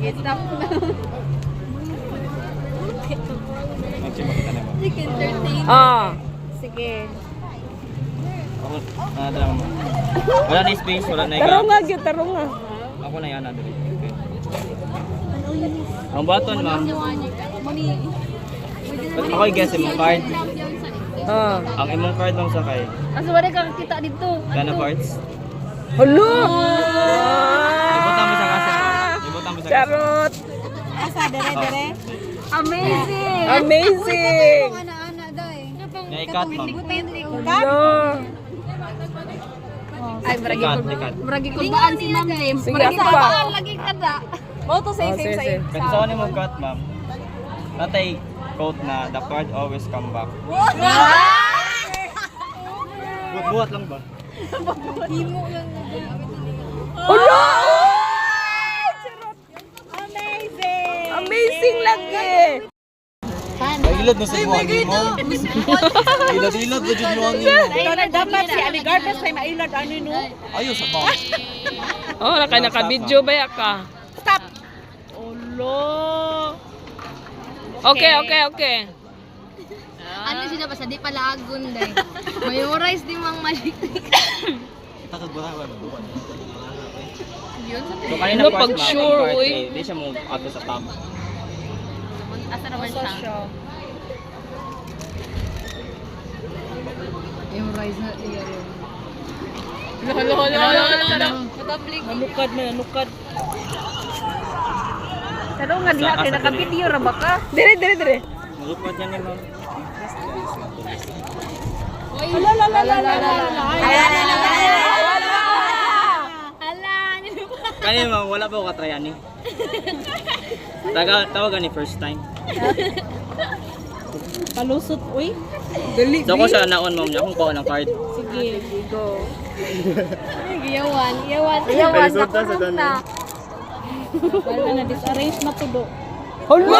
Sige, stop na. Sige, entertain. Sige. Ako, dala mo. Wala na space, wala na Tarong nga, gyud, tarong nga. Ako na yan, dali. Okay. Ang baton, ma'am. Ba't ako i-guess imong card? Ang imong card lang sakay. Asa wala kang kita dito. Gana parts? Hello! Ibutan mo sa kasi. Ibutan mo sa kasi. Charot! Asa, dere. Amazing! Amazing! Ana-ana daw eh. Nga ikat, ma'am. Hello! Ay, bragi ko. Ikat. Bragi ko baan si Ma'am Lim. Sige, Bragi ako ko pa. baan lagi kada. Mo to say Sige. Kasi sa ano mo cut, ma'am? Natay quote na, the card always come back. Buhat lang ba? Himo lang. Hello! Amazing! Amazing lagi! Ilad na sa ibuhan mo. Ilad na dyan mo ang Dapat si Aligardas ay mailad ano no? Ayaw sa ba? Oh, naka-video ba ya ka? Stop! Olo! Okay. Ano sila ba sa di pala agon day? Memorize di mang malik. Takag ba ba? Yun sa So kanina Ano, part, pag ma'am, sure, part uy. A, di siya mo ato sa top. asa naman siya. Memorize na iya rin. Hala. Matablik. Manukad. Pero nga diha kay naka-video ra ba ka? Dire. Malupad yan ni ma'am. Kanina ma'am, wala ba ako katry ani? Tawagan ni first time. Palusot, uy. Dali. So ako sa naon ma'am niya, kung ng card. Sige, go. Iyawan Resulta sa na. Wala na, disarrange na tudo. Hello!